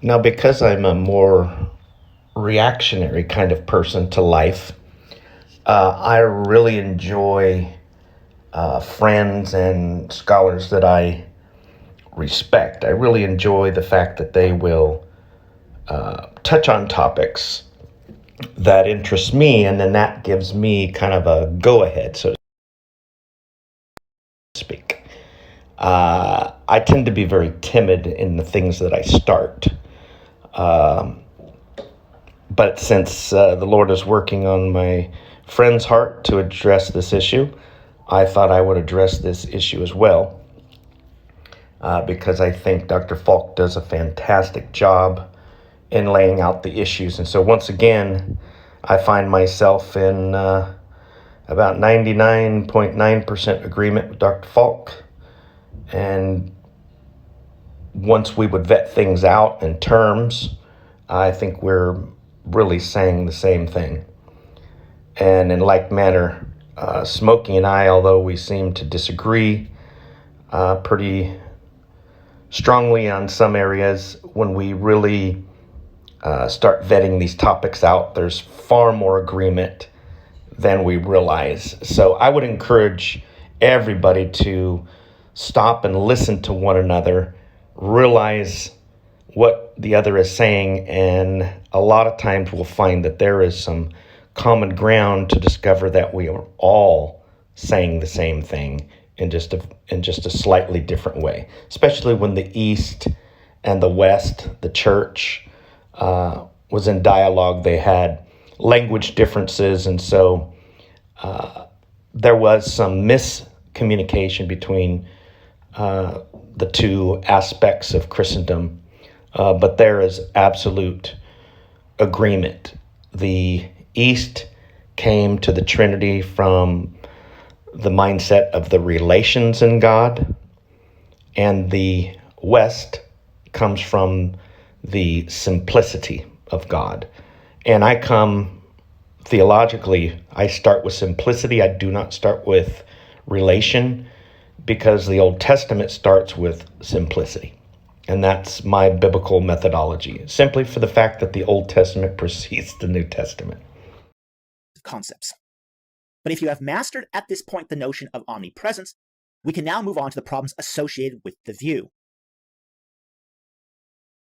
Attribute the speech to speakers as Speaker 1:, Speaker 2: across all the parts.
Speaker 1: Now, because I'm a more reactionary kind of person to life, I really enjoy friends and scholars that I respect. I really enjoy the fact that they will touch on topics that interest me, and then that gives me kind of a go ahead, so to speak. I tend to be very timid in the things that I start. But since the Lord is working on my friend's heart to address this issue, I thought I would address this issue as well, because I think Dr. Falk does a fantastic job in laying out the issues. And so once again, I find myself in about 99.9% agreement with Dr. Falk. And once we would vet things out in terms, I think we're really saying the same thing. And in like manner, Smokey and I, although we seem to disagree pretty strongly on some areas, when we really start vetting these topics out, there's far more agreement than we realize. So I would encourage everybody to stop and listen to one another, realize what the other is saying, and a lot of times we'll find that there is some common ground to discover that we are all saying the same thing in just a slightly different way, especially when the East and the West, the church, was in dialogue. They had language differences, and so there was some miscommunication between the two aspects of Christendom, but there is absolute agreement. The East came to the Trinity from the mindset of the relations in God, and the West comes from the simplicity of God. And I come theologically, I start with simplicity. I do not start with relation, because the Old Testament starts with simplicity. And that's my biblical methodology, simply for the fact that the Old Testament precedes the New Testament.
Speaker 2: Concepts. But if you have mastered at this point the notion of omnipresence, we can now move on to the problems associated with the view.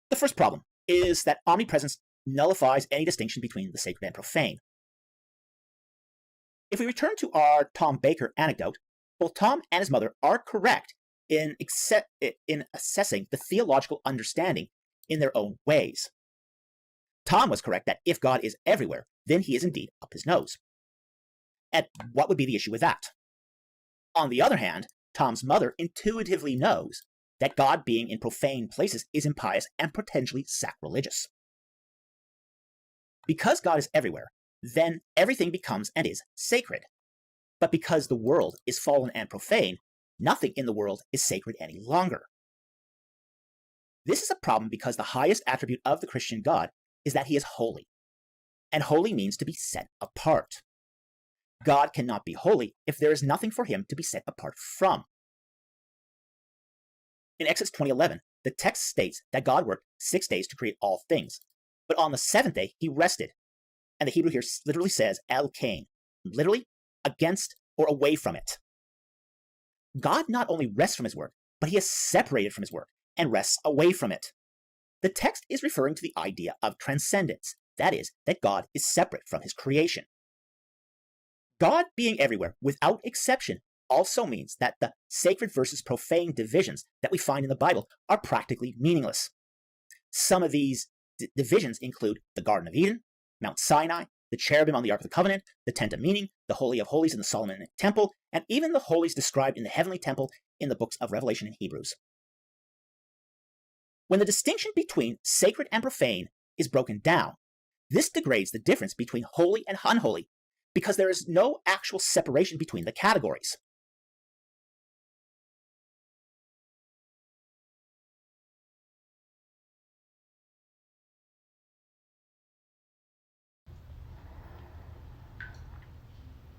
Speaker 2: The first problem is that omnipresence nullifies any distinction between the sacred and profane. If we return to our Tom Baker anecdote, both Tom and his mother are correct in assessing the theological understanding in their own ways. Tom was correct that if God is everywhere, then he is indeed up his nose. And what would be the issue with that? On the other hand, Tom's mother intuitively knows that God being in profane places is impious and potentially sacrilegious. Because God is everywhere, then everything becomes and is sacred. But because the world is fallen and profane, nothing in the world is sacred any longer. This is a problem because the highest attribute of the Christian God is that he is holy. And holy means to be set apart. God cannot be holy if there is nothing for him to be set apart from. In Exodus 20:11, the text states that God worked 6 days to create all things, but on the seventh day he rested. And the Hebrew here literally says el-kain, literally against or away from it. God not only rests from his work, but he is separated from his work and rests away from it. The text is referring to the idea of transcendence, that is, that God is separate from his creation. God being everywhere, without exception, also means that the sacred versus profane divisions that we find in the Bible are practically meaningless. Some of these divisions include the Garden of Eden, Mount Sinai, the cherubim on the Ark of the Covenant, the Tent of Meeting, the Holy of Holies in the Solomonic Temple, and even the holies described in the heavenly temple in the books of Revelation and Hebrews. When the distinction between sacred and profane is broken down, this degrades the difference between holy and unholy, because there is no actual separation between the categories.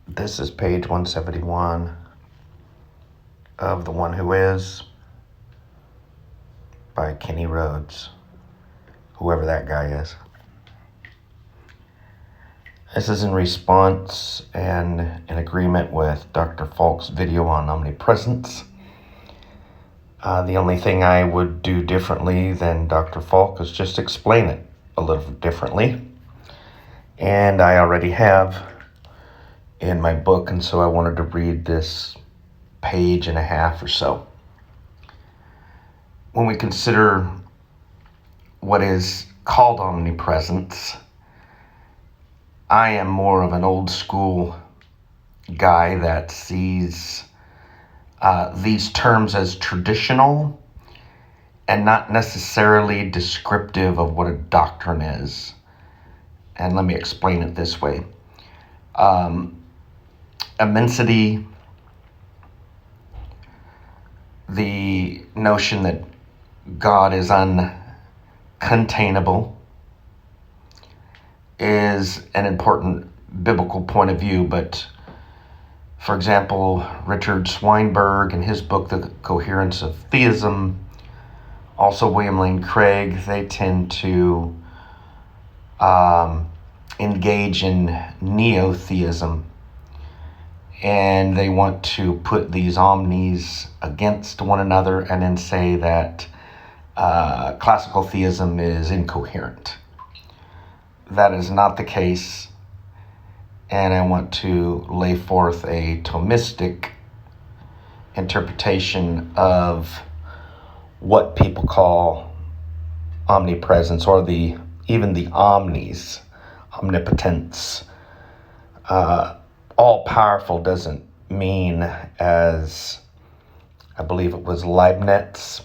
Speaker 1: This is page 171 of The One Who Is by Kenny Rhodes. whoever that guy is. This is in response and in agreement with Dr. Falk's video on omnipresence. The only thing I would do differently than Dr. Falk is just explain it a little differently. And I already have in my book, and so I wanted to read this page and a half or so. When we consider what is called omnipresence, I am more of an old school guy that sees these terms as traditional and not necessarily descriptive of what a doctrine is. And let me explain it this way. Immensity, the notion that God is uncontainable, is an important biblical point of view, but for example, Richard Swinburne in his book, The Coherence of Theism, also William Lane Craig, they tend to engage in neo-theism, and they want to put these omnis against one another and then say that classical theism is incoherent. That is not the case, and I want to lay forth a Thomistic interpretation of what people call omnipresence, or even the omnis, omnipotence. All-powerful doesn't mean, as I believe it was Leibniz,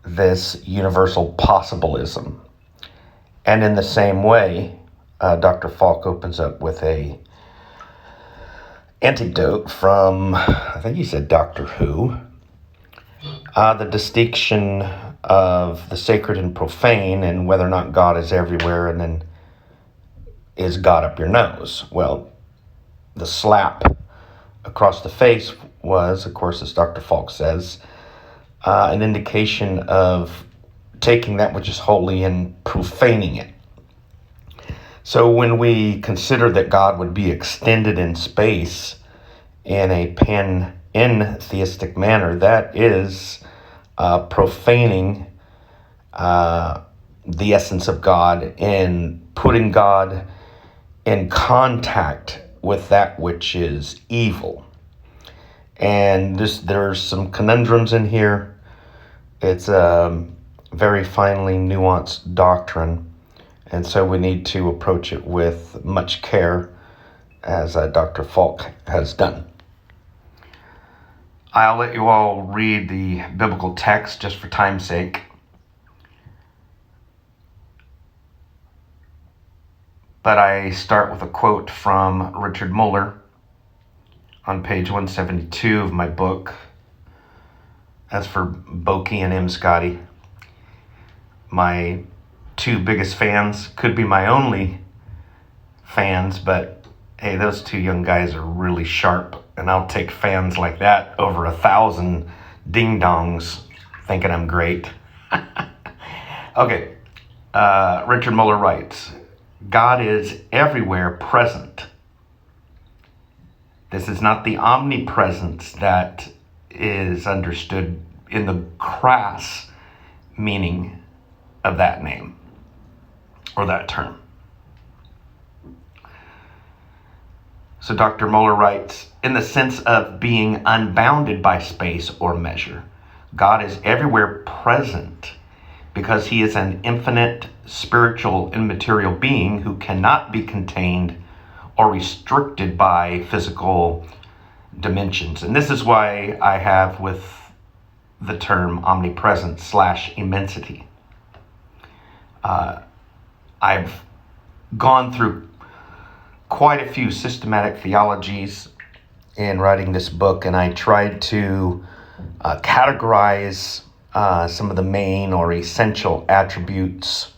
Speaker 1: this universal possibilism. And in the same way, Dr. Falk opens up with a anecdote from, I think he said Doctor Who, the distinction of the sacred and profane, and whether or not God is everywhere, and then is God up your nose? Well, the slap across the face was, of course, as Dr. Falk says, an indication of taking that which is holy and profaning it. So when we consider that God would be extended in space in a pantheistic manner, that is profaning the essence of God and putting God in contact with that which is evil. And there's some conundrums in here. It's a very finely nuanced doctrine, and so we need to approach it with much care, as Dr. Falk has done. I'll let you all read the biblical text just for time's sake. But I start with a quote from Richard Muller on page 172 of my book. As for Boki and M. Scotty, my two biggest fans, could be my only fans, but hey, those two young guys are really sharp, and I'll take fans like that over 1,000 ding-dongs thinking I'm great. Okay, Richard Muller writes, God is everywhere present. This is not the omnipresence that is understood in the crass meaning of that name or that term. So Dr. Muller writes, in the sense of being unbounded by space or measure, God is everywhere present because he is an infinite, spiritual, immaterial being who cannot be contained or restricted by physical dimensions. And this is why I have with the term omnipresence / immensity. I've gone through quite a few systematic theologies in writing this book, and I tried to categorize some of the main or essential attributes.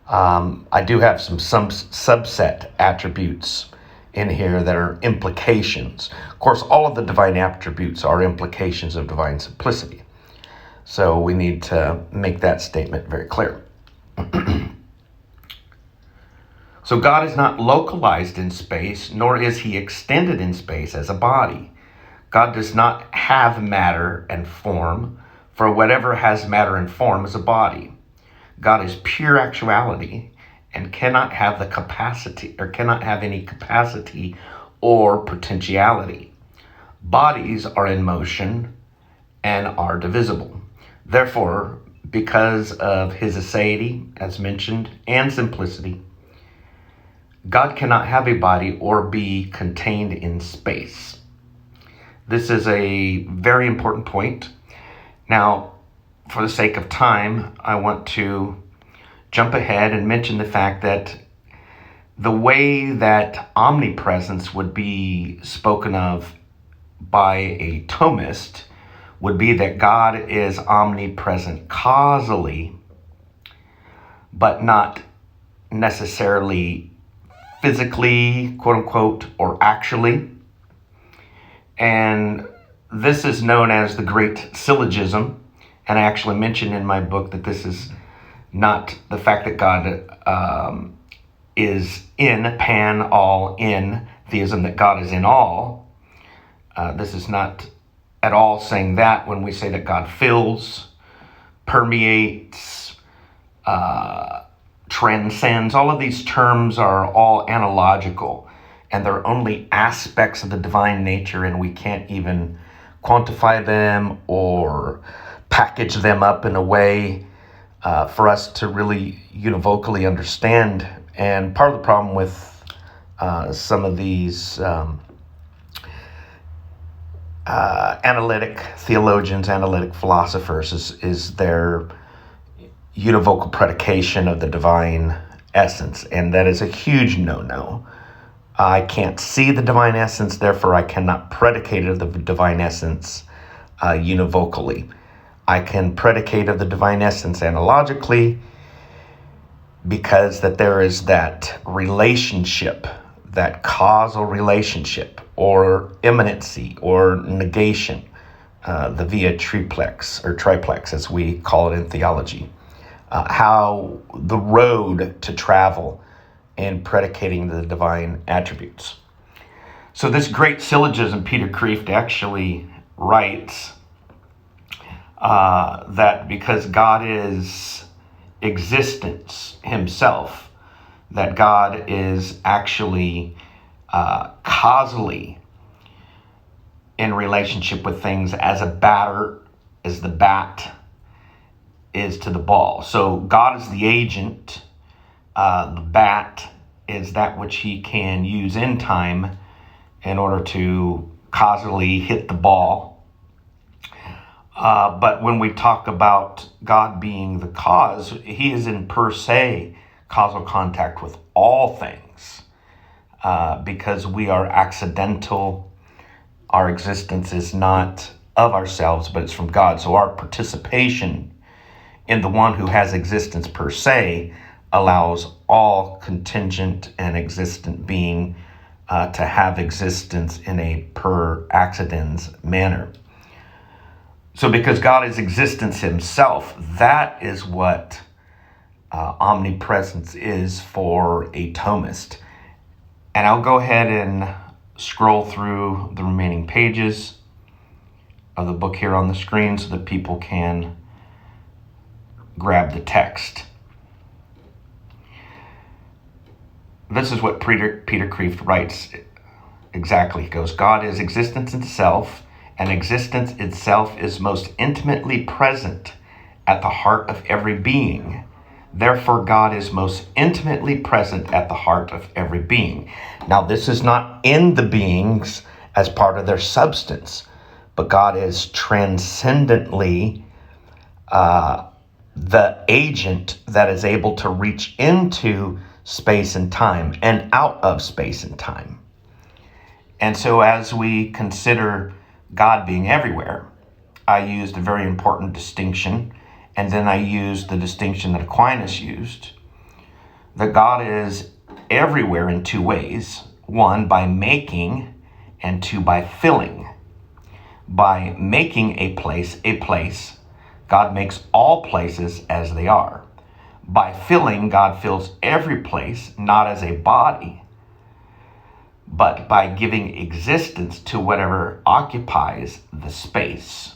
Speaker 1: I do have some subset attributes in here that are implications. Of course, all of the divine attributes are implications of divine simplicity. So we need to make that statement very clear. So God is not localized in space, nor is he extended in space as a body. God does not have matter and form, for whatever has matter and form is a body. God is pure actuality and cannot have the capacity, or cannot have any capacity or potentiality. Bodies are in motion and are divisible. Therefore, because of his aseity, as mentioned, and simplicity, God cannot have a body or be contained in space. This is a very important point. Now, for the sake of time, I want to jump ahead and mention the fact that the way that omnipresence would be spoken of by a Thomist would be that God is omnipresent causally, but not necessarily physically, quote unquote, or actually. And this is known as the Great Syllogism. And I actually mentioned in my book that this is not the fact that God is in, pan, all, in, theism, that God is in all. This is not at all saying that when we say that God fills, permeates, transcends. All of these terms are all analogical, and they're only aspects of the divine nature, and we can't even quantify them or package them up in a way for us to really univocally understand. And part of the problem with some of these analytic theologians, analytic philosophers, is their univocal predication of the divine essence, and that is a huge no-no. I can't see the divine essence, therefore I cannot predicate of the divine essence univocally. I can predicate of the divine essence analogically, because that there is that relationship, that causal relationship, or immanency, or negation, the via triplex, as we call it in theology. How the road to travel in predicating the divine attributes. So this great syllogism, Peter Kreeft actually writes that because God is existence himself, that God is actually causally in relationship with things as a batter is the bat is to the ball. So God is the agent. The bat is that which he can use in time in order to causally hit the ball. But when we talk about God being the cause, he is in per se causal contact with all things, because we are accidental. Our existence is not of ourselves, but it's from God. So our participation in the one who has existence per se allows all contingent and existent being to have existence in a per accidens manner. So because God is existence himself, that is what omnipresence is for a Thomist. And I'll go ahead and scroll through the remaining pages of the book here on the screen so that people can grab the text. This is what Peter Kreeft writes exactly. He goes, God is existence itself, and existence itself is most intimately present at the heart of every being. Therefore, God is most intimately present at the heart of every being. Now, this is not in the beings as part of their substance, but God is transcendently the agent that is able to reach into space and time and out of space and time. And so as we consider God being everywhere, I used a very important distinction, and then I used the distinction that Aquinas used, that God is everywhere in two ways. One, by making, and two, by filling. By making a place, God makes all places as they are. By filling, God fills every place, not as a body, but by giving existence to whatever occupies the space.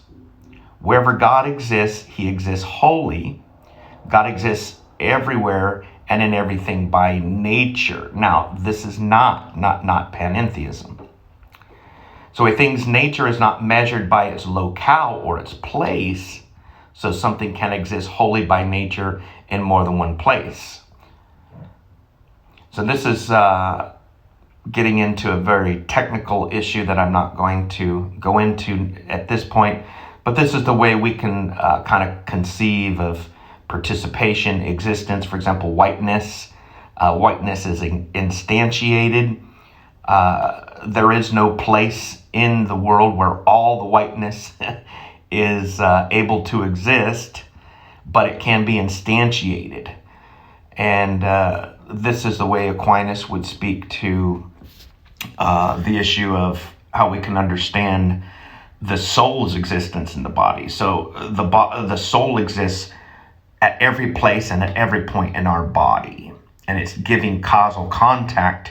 Speaker 1: Wherever God exists, he exists wholly. God exists everywhere and in everything by nature. Now, this is not panentheism. So a thing's nature is not measured by its locale or its place, so something can exist wholly by nature in more than one place. So this is getting into a very technical issue that I'm not going to go into at this point, but this is the way we can kind of conceive of participation, existence. For example, whiteness. Whiteness is instantiated. There is no place in the world where all the whiteness is able to exist, but it can be instantiated. And this is the way Aquinas would speak to the issue of how we can understand the soul's existence in the body. So the soul exists at every place and at every point in our body, and it's giving causal contact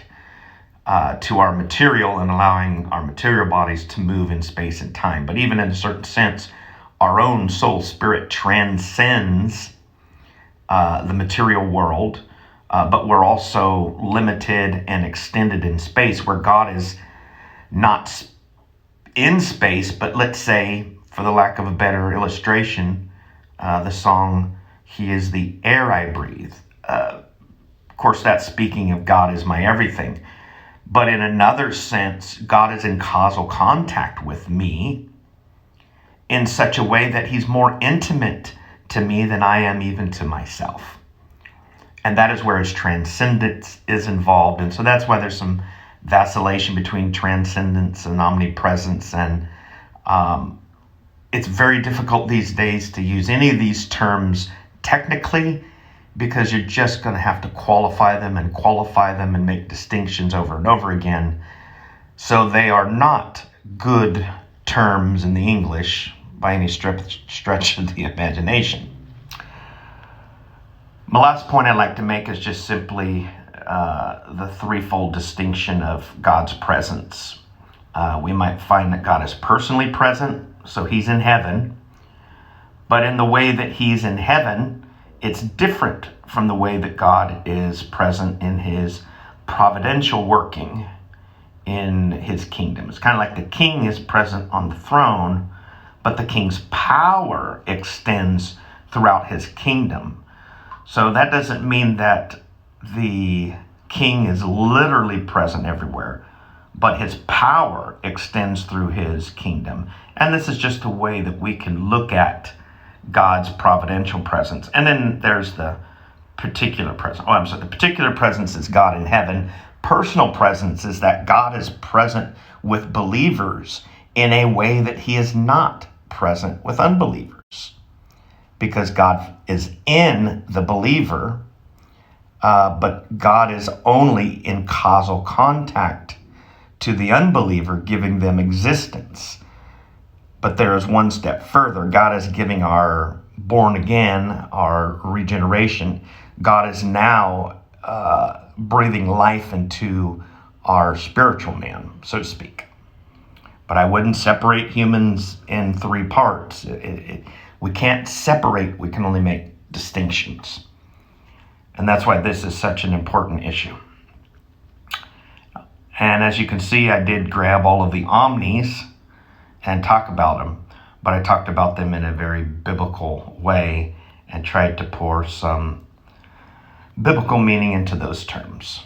Speaker 1: to our material and allowing our material bodies to move in space and time. But even in a certain sense, our own soul spirit transcends the material world, but we're also limited and extended in space, where God is not in space, but let's say, for the lack of a better illustration, the song, "He is the air I breathe." Of course, that's speaking of God as my everything. But in another sense, God is in causal contact with me in such a way that he's more intimate to me than I am even to myself. And that is where his transcendence is involved. And so that's why there's some vacillation between transcendence and omnipresence. And it's very difficult these days to use any of these terms technically, because you're just going to have to qualify them and make distinctions over and over again. So they are not good terms in the English by any stretch of the imagination. My last point I'd like to make is just simply the threefold distinction of God's presence. We might find that God is personally present, so he's in heaven. But in the way that he's in heaven, it's different from the way that God is present in his providential working in his kingdom. It's kind of like the king is present on the throne, but the king's power extends throughout his kingdom. So that doesn't mean that the king is literally present everywhere, but his power extends through his kingdom. And this is just a way that we can look at God's providential presence. And then there's the particular presence. The particular presence is God in heaven. Personal presence is that God is present with believers in a way that he is not present with unbelievers, because God is in the believer, but God is only in causal contact to the unbeliever, giving them existence. But there is one step further. God is giving our born again, our regeneration. God is now breathing life into our spiritual man, so to speak. But I wouldn't separate humans in three parts. We can't separate, we can only make distinctions. And that's why this is such an important issue. And as you can see, I did grab all of the omnis and talk about them, but I talked about them in a very biblical way and tried to pour some biblical meaning into those terms.